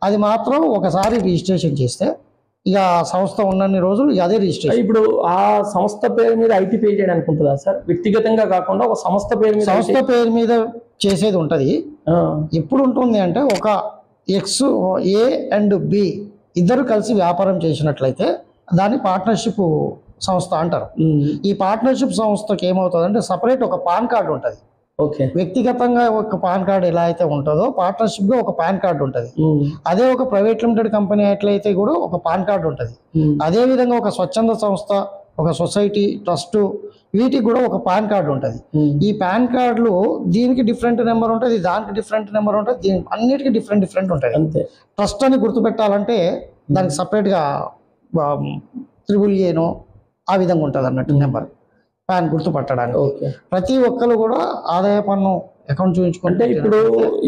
అది మాత్రం ఒకసారి రిజిస్ట్రేషన్ చేస్తే ఇక సంస్థ ఉన్నన్ని రోజులు అదే రిజిస్ట్రేషన్. ఇప్పుడు ఆ సంస్థ పేరు మీద ఐటీ పే చేయడానికి ఉంటుందా సార్? వ్యక్తిగతంగా కాకుండా ఒక సంస్థ పేరు మీద చేసేది ఉంటుంది. ఎప్పుడు ఉంటుంది అంటే, ఒక ఏ అండ్ బి ఇద్దరు కలిసి వ్యాపారం చేసినట్లయితే దాన్ని పార్ట్నర్షిప్ సంస్థ అంటారు. ఈ పార్ట్నర్షిప్ సంస్థకి ఏమవుతుందంటే సపరేట్ ఒక పాన్ కార్డు ఉంటుంది. వ్యక్తిగతంగా ఒక పాన్ కార్డు ఎలా అయితే ఉంటుందో పార్ట్నర్షిప్ గా ఒక పాన్ కార్డు ఉంటుంది. అదే ఒక ప్రైవేట్ లిమిటెడ్ కంపెనీ ఎట్లయితే కూడా ఒక పాన్ కార్డు ఉంటుంది. అదే విధంగా ఒక స్వచ్ఛంద సంస్థ, ఒక సొసైటీ, ట్రస్ట్, వీటికి కూడా ఒక పాన్ కార్డు ఉంటుంది. ఈ పాన్ కార్డులు దీనికి డిఫరెంట్ నెంబర్ ఉంటుంది, దానికి డిఫరెంట్ నెంబర్ ఉంటుంది, దీనికి అన్నిటికీ డిఫరెంట్ ఉంటుంది. ట్రస్ట్ అని గుర్తుపెట్టాలంటే దానికి సపరేట్గా AAA ఆ విధంగా ఉంటుంది అన్నట్టు నెంబర్, పాన్ గుర్తుపట్టడానికి. ప్రతి ఒక్కరు కూడా ఆదాయ పన్ను అకౌంట్ చూపించుకుంటే, ఇప్పుడు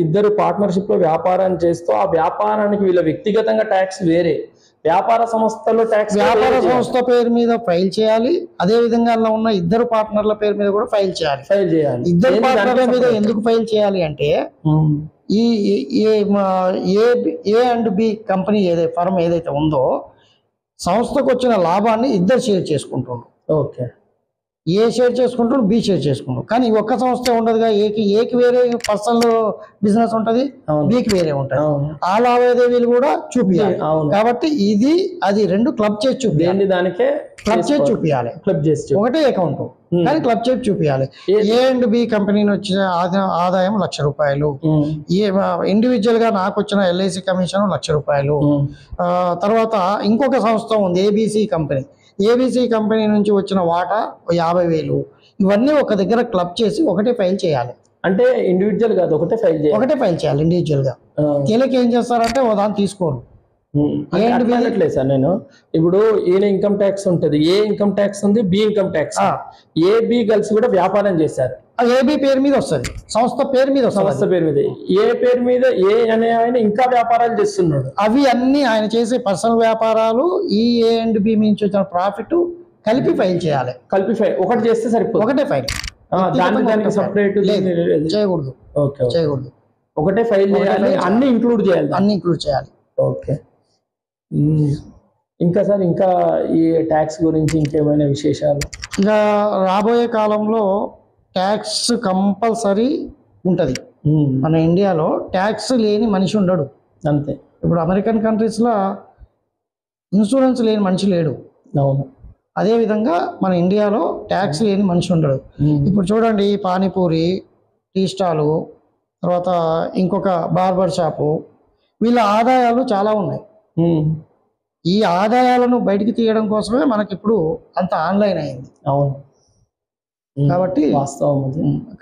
ఇద్దరు పార్ట్నర్షిప్ లో వ్యాపారం చేస్తూ ఆ వ్యాపారానికి వీళ్ళ వ్యక్తిగతంగా ట్యాక్స్ వేరే, వ్యాపార సంస్థలో ట్యాక్స్ వ్యాపార సంస్థ పేరు మీద ఫైల్ చేయాలి. అదే విధంగా అలా ఉన్న ఇద్దరు పార్ట్నర్ల పేరు మీద కూడా ఫైల్ చేయాలి. ఇద్దరు పార్ట్నర్ల మీద ఎందుకు ఫైల్ చేయాలి అంటే, ఈ ఏ అండ్ బి కంపెనీ ఏదైతే ఫర్మ్ ఏదైతే ఉందో సంస్థకు వచ్చిన లాభాన్ని ఇద్దరు షేర్ చేసుకుంటున్నారు. ఏ షేర్ చేసుకుంటాడు, బి షేర్ చేసుకుంటాడు. కానీ ఒక్క సంస్థ ఉండదుగా, ఏకి వేరే పర్సనల్ బిజినెస్ ఉంటుంది, బికి వేరే ఉంటుంది. ఆ లావాదేవీలు కూడా చూపించాలి. కాబట్టి ఇది అది రెండు క్లబ్ చేసి చూపించాలి. దానికే క్లబ్ చేసి చూపించాలి. ఒకటే అకౌంట్ కానీ క్లబ్ చేసి చూపించాలి. ఏ అండ్ బి కంపెనీ వచ్చిన ఆదాయం 1,00,000 రూపాయలు, ఇండివిజువల్ గా నాకు వచ్చిన ఎల్ఐసి కమిషన్ 1,00,000 రూపాయలు. తర్వాత ఇంకొక సంస్థ ఉంది ఏబిసి కంపెనీ, ఏబిసి కంపెనీ నుంచి వచ్చిన వాటా 50,000. ఇవన్నీ ఒక దగ్గర క్లబ్ చేసి ఒకటే ఫైల్ చేయాలి. అంటే ఇండివిజువల్ కాదు, ఒకటే ఫైల్ చేయాలి ఇండివిజువల్ గా. తేలిక ఏం చేస్తారంటే దాన్ని తీసుకోరు. లేదు సార్, నేను ఇప్పుడు ఈయన ఇన్కమ్ ట్యాక్స్ ఉంటుంది, ఏ ఇన్కమ్ ట్యాక్స్ ఉంది, B income tax, A B కలిసి కూడా వ్యాపారం చేశారు. ఏబి పేరు మీద వస్తుంది, సంస్థ పేరు మీద వస్తుంది. సంస్థ పేరు మీద ఏ పేరు మీద ఏ అనే ఆయన ఇంకా వ్యాపారాలు చేస్తున్నాడు. అవి అన్ని ఆయన చేసే పర్సనల్ వ్యాపారాలు, ఈ ఏ అండ్ బి నుంచి వచ్చిన ప్రాఫిట్ కలిపి ఫైల్ చేయాలి. కలిపి ఫైల్ ఒకటి చేస్తే సరిపోతుంది. ఒకటే ఫైల్, దానికి సపరేట్ చేయకూడదు. ఓకే, చేయకూడదు. ఒకటే ఫైల్ చేయాలి, అన్ని ఇంక్లూడ్ చేయాలి. అన్ని ఇంక్లూడ్ చేయాలి. ఓకే. ఇంకా సార్, ఇంకా ఈ ట్యాక్స్ గురించి ఇంకేమైనా విశేషాలు? ఇక రాబోయే కాలంలో ట్యాక్స్ కంపల్సరీ ఉంటుంది. మన ఇండియాలో ట్యాక్స్ లేని మనిషి ఉండడు. అంతే. ఇప్పుడు అమెరికన్ కంట్రీస్లో ఇన్సూరెన్స్ లేని మనిషి లేడు. అవును. అదేవిధంగా మన ఇండియాలో ట్యాక్స్ లేని మనిషి ఉండడు. ఇప్పుడు చూడండి, పానీపూరి, టీ స్టాలు, తర్వాత ఇంకొక బార్బర్ షాపు, వీళ్ళ ఆదాయాలు చాలా ఉన్నాయి. ఈ ఆదాయాలను బయటికి తీయడం కోసమే మనకి ఇప్పుడు అంత ఆన్లైన్ అయింది. అవును.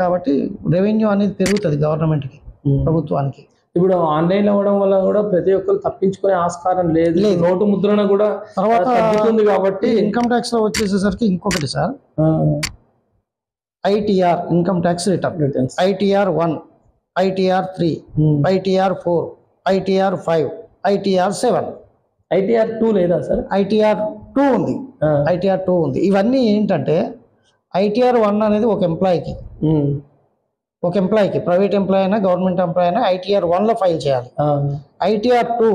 కాబట్టి రెవెన్యూ అనేది పెరుగుతుంది గవర్నమెంట్కి, ప్రభుత్వానికి. ఇప్పుడు ఆన్లైన్ అవ్వడం వల్ల కూడా ప్రతి ఒక్కరు తప్పించుకునే ఆస్కారం లేదు. నోటు ముద్రణ కూడా తర్వాత తగ్గుతుంది. కాబట్టి ఇన్కమ్ ట్యాక్స్ లో వచ్చేసేసరికి ఇంకొకటి sir, ITR income tax return, ITR 1, ITR 3, ITR 4, ITR 5, ITR 7. ITR 2 లేదా సార్? ITR 2 ఉంది. ITR 2 ఉంది. ఇవన్నీ ఏంటంటే ITR 1 అనేది ఒక ఎంప్లాయీకి, ప్రైవేట్ ఎంప్లాయీ అయినా గవర్నమెంట్ ఎంప్లాయీ అయినా ITR 1 లో ఫైల్ చేయాలి. ITR 2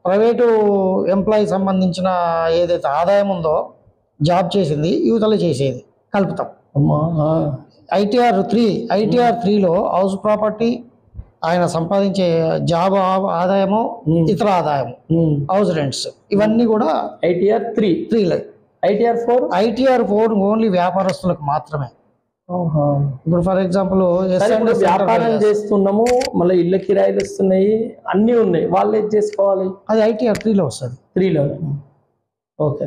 ప్రైవేటు ఎంప్లాయీ సంబంధించిన ఏదైతే ఆదాయం ఉందో, జాబ్ చేసింది యువతలో చేసేది కలుపుతాం. ITR 3లో హౌస్ ప్రాపర్టీ, ఆయన సంపాదించే జాబ్ ఆదాయము, ఇతర ఆదాయం, హౌస్ రెంట్స్, ఇవన్నీ కూడా ITR 3. ITR 4 ఓన్లీ వ్యాపారస్తులకు మాత్రమే. ఇప్పుడు ఫర్ ఎగ్జాంపుల్ వ్యాపారం చేస్తున్నాము, మళ్ళీ ఇళ్ళ కిరాయిలు వస్తున్నాయి, అన్ని ఉన్నాయి, వాళ్ళు ఏం చేసుకోవాలి? అది ITR 3లో వస్తుంది. 3లో. ఓకే.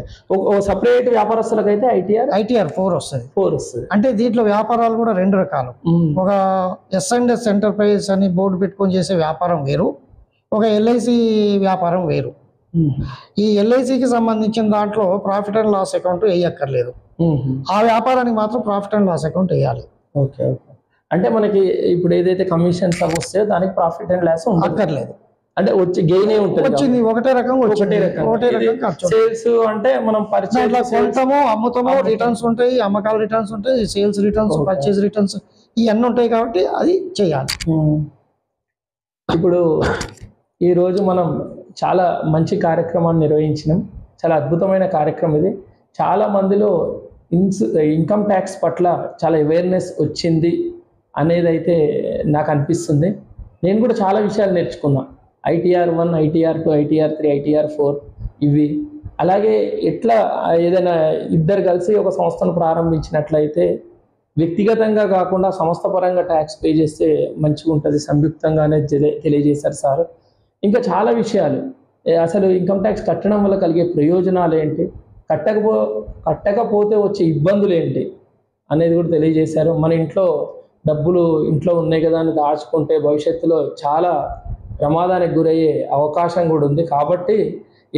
సపరేట్ వ్యాపారస్తులకు అయితే ITR 4 వస్తుంది. అంటే దీంట్లో వ్యాపారాలు కూడా రెండు రకాలు. ఒక S&S ఎంటర్ప్రైజెస్ అని బోర్డు పెట్టుకొని చేసే వ్యాపారం వేరు, ఒక LIC వ్యాపారం వేరు. ఈ LICకి సంబంధించిన దాంట్లో ప్రాఫిట్ అండ్ లాస్ అకౌంట్ వేయక్కర్లేదు. ఆ వ్యాపారానికి మాత్రం ప్రాఫిట్ అండ్ లాస్ అకౌంట్ వేయాలి. ఓకే. అంటే మనకి ఇప్పుడు ఏదైతే కమిషన్స్ వస్తాయో దానికి ప్రాఫిట్ అండ్ లాస్ అక్కర్లేదు. అంటే వచ్చి గెయిన్ వచ్చింది ఒకటే రకం, ఒకటే రకం సేల్స్ అంటే మనం కొంటాము, అమ్ముతాము, రిటర్న్స్ ఉంటాయి, అమ్మకాల రిటర్న్స్ ఉంటాయి, సేల్స్ రిటర్న్స్, పర్చేజ్ రిటర్న్స్, ఇవన్నీ ఉంటాయి. కాబట్టి అది చేయాలి. ఇప్పుడు ఈరోజు మనం చాలా మంచి కార్యక్రమాన్ని నిర్వహించినాం. చాలా అద్భుతమైన కార్యక్రమం ఇది. చాలా మందిలో ఇన్కమ్ ట్యాక్స్ పట్ల చాలా అవేర్నెస్ వచ్చింది అనేది అయితే నాకు అనిపిస్తుంది. నేను కూడా చాలా విషయాలు నేర్చుకున్నా. ITR 1, ITR 2, ITR 3, ITR 4 ఇవి. అలాగే ఎట్లా ఏదైనా ఇద్దరు కలిసి ఒక సంస్థను ప్రారంభించినట్లయితే వ్యక్తిగతంగా కాకుండా సంస్థ పరంగా ట్యాక్స్ పే చేస్తే మంచిగా ఉంటుంది, సంయుక్తంగానే తెలియజేశారు సార్. ఇంకా చాలా విషయాలు, అసలు ఇన్కమ్ ట్యాక్స్ కట్టడం వల్ల కలిగే ప్రయోజనాలు ఏంటి, కట్టకపోతే వచ్చే ఇబ్బందులు ఏంటి అనేది కూడా తెలియజేశారు. మన డబ్బులు ఇంట్లో ఉన్నాయి కదా అని దాచుకుంటే భవిష్యత్తులో చాలా ప్రమాదానికి గురయ్యే అవకాశం కూడా ఉంది. కాబట్టి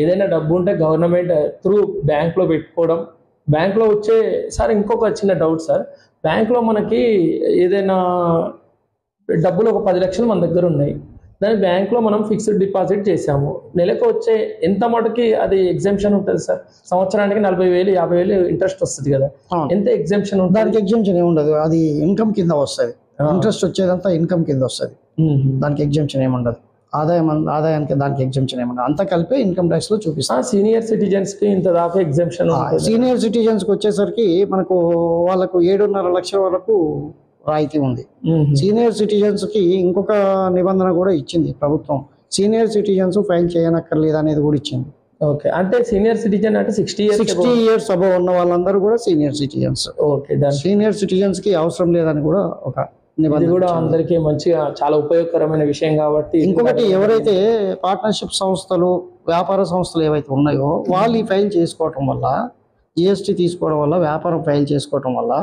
ఏదైనా డబ్బు ఉంటే గవర్నమెంట్ త్రూ బ్యాంక్లో పెట్టుకోవడం. బ్యాంక్లో వచ్చే సార్ ఇంకొక చిన్న డౌట్ సార్, బ్యాంక్లో మనకి ఏదైనా డబ్బులు ఒక 10 లక్షలు మన దగ్గర ఉన్నాయి, దాని బ్యాంక్లో మనం ఫిక్స్డ్ డిపాజిట్ చేసాము, నెలకు వచ్చే ఎంత మటుకి అది ఎగ్జామ్షన్ ఉంటుంది సార్? సంవత్సరానికి 40,000 50,000 ఇంట్రెస్ట్ వస్తుంది కదా, ఎంత ఎగ్జామ్షన్ ఉంటుంది? దానికి ఎగ్జామ్షన్ ఏముండదు, అది ఇన్కమ్ కింద వస్తుంది. ఇంట్రెస్ట్ వచ్చేదంతా ఇన్కమ్ కింద వస్తుంది. దానికి ఎగ్జామ్షన్ ఏముండదు. ఆదాయానికి దానికి ఎగ్జామ్షన్ ఏమన్నా అంతా కలిపి ఇన్కమ్ ట్యాక్స్ లో చూపిస్తాం. సీనియర్ సిటిజన్స్ కి ఇంత దాకా ఎగ్జామ్షన్. సీనియర్ సిటిజన్స్ కి వచ్చేసరికి మనకు వాళ్ళకు 7.5 లక్షల వరకు రాయితీ ఉంది. సీనియర్ సిటిజన్స్ కి ఇంకొక నిబంధన కూడా ఇచ్చింది ప్రభుత్వం, సీనియర్ సిటిజన్స్ ఫైల్ చేయనక్కర్లేదు అనేది కూడా ఇచ్చింది. ఓకే, అంటే సీనియర్ సిటిజన్ అంటే 60 ఇయర్స్ అబవ్ ఉన్న వాళ్ళందరూ కూడా senior citizens. Okay, senior citizens కి అవసరం లేదని కూడా ఒక ఇది కూడా అందరికీ మంచిగా చాలా ఉపయోగకరమైన విషయం. కాబట్టి ఇంకొకటి, ఎవరైతే పార్ట్నర్షిప్ సంస్థలు, వ్యాపార సంస్థలు ఏవైతే ఉన్నాయో వాళ్ళు ఈ ఫైల్ చేసుకోవటం వల్ల, GST తీసుకోవడం వల్ల, వ్యాపారం ఫైల్ చేసుకోవటం వల్ల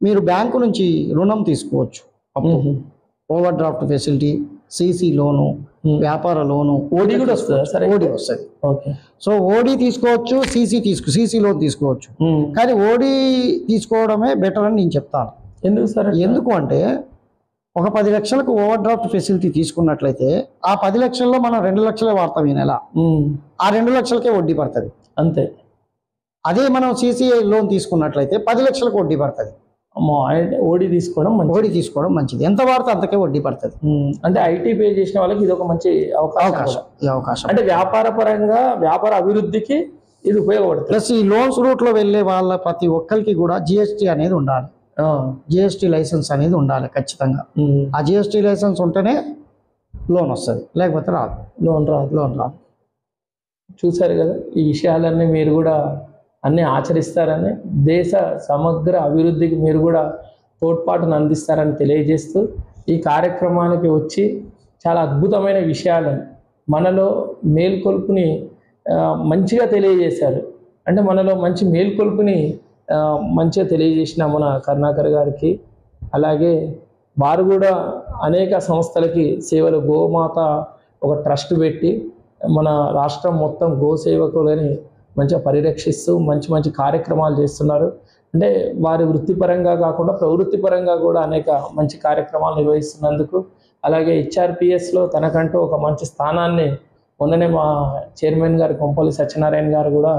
మీరు బ్యాంకు నుంచి రుణం తీసుకోవచ్చు. ఓవర్ డ్రాఫ్ట్ ఫెసిలిటీ, CC లోను, వ్యాపార లోను, ఓడి కూడా వస్తుంది. ఓడి వస్తుంది. ఓకే, సో ఓడి తీసుకోవచ్చు, CC లోన్ తీసుకోవచ్చు. కానీ ఓడి తీసుకోవడమే బెటర్ అని నేను చెప్తాను. ఎందుకు సార్? ఎందుకు అంటే ఒక 10 లక్షలకు ఓవర్ డ్రాఫ్ట్ ఫెసిలిటీ తీసుకున్నట్లయితే ఆ 10 లక్షల్లో మనం 2 లక్షలే వాడతాం ఈ నెల, ఆ 2 లక్షలకే వడ్డీ పడుతుంది. అంతే. అదే మనం సిసిఐ లోన్ తీసుకున్నట్లయితే 10 లక్షలకు వడ్డీ పడుతుంది. ఓడి తీసుకోవడం ఓడి తీసుకోవడం మంచిది, ఎంత వాడితే అంతకే వడ్డీ పడుతుంది. అంటే ఐటీ పే చేసిన వాళ్ళకి ఇది ఒక మంచి అవకాశం. అంటే వ్యాపార పరంగా వ్యాపార అభివృద్ధికి ఇది ఉపయోగపడుతుంది. ప్లస్ ఈ లోన్స్ రూట్ లో వెళ్ళే వాళ్ళ ప్రతి ఒక్కరికి కూడా జిఎస్టీ అనేది ఉండాలి, జిఎస్టీ లైసెన్స్ అనేది ఉండాలి ఖచ్చితంగా. ఆ జిఎస్టీ లైసెన్స్ ఉంటేనే లోన్ వస్తుంది, లేకపోతే రాదు. లోన్ రాదు. చూసారు కదా, ఈ విషయాలన్నీ మీరు కూడా అన్నీ ఆచరిస్తారని, దేశ సమగ్ర అభివృద్ధికి మీరు కూడా తోడ్పాటును అందిస్తారని తెలియజేస్తూ, ఈ కార్యక్రమానికి వచ్చి చాలా అద్భుతమైన విషయాలను మనలో మేల్కొల్పుని మంచిగా తెలియజేశారు. అంటే మనలో మంచి మేల్కొల్పుని మంచిగా తెలియజేసిన మన కరుణాకర్ గారికి, అలాగే వారు కూడా అనేక సంస్థలకి సేవలు, గోమాత ఒక ట్రస్ట్ పెట్టి మన రాష్ట్రం మొత్తం గోసేవకులని మంచిగా పరిరక్షిస్తూ మంచి మంచి కార్యక్రమాలు చేస్తున్నారు. అంటే వారి వృత్తిపరంగా కాకుండా ప్రవృత్తిపరంగా కూడా అనేక మంచి కార్యక్రమాలు నిర్వహిస్తున్నందుకు, అలాగే హెచ్ఆర్పిఎస్లో తనకంటూ ఒక మంచి స్థానాన్ని మొన్ననే మా చైర్మన్ గారు కొంపల్లి సత్యనారాయణ గారు కూడా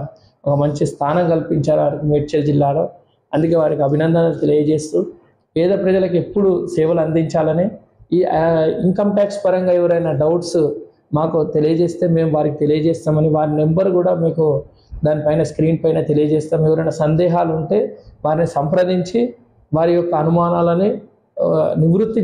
ఒక మంచి స్థానం కల్పించారు మేడ్చల్ జిల్లాలో. అందుకే వారికి అభినందనలు తెలియజేస్తూ, పేద ప్రజలకు ఎప్పుడు సేవలు అందించాలని, ఈ ఇన్కమ్ ట్యాక్స్ పరంగా ఎవరైనా డౌట్స్ మాకు తెలియజేస్తే మేము వారికి తెలియజేస్తామని, వారి నెంబర్ కూడా మీకు దానిపైన స్క్రీన్ పైన తెలియజేస్తాం. ఎవరైనా సందేహాలు ఉంటే వారిని సంప్రదించి వారి యొక్క అనుమానాలని నివృత్తి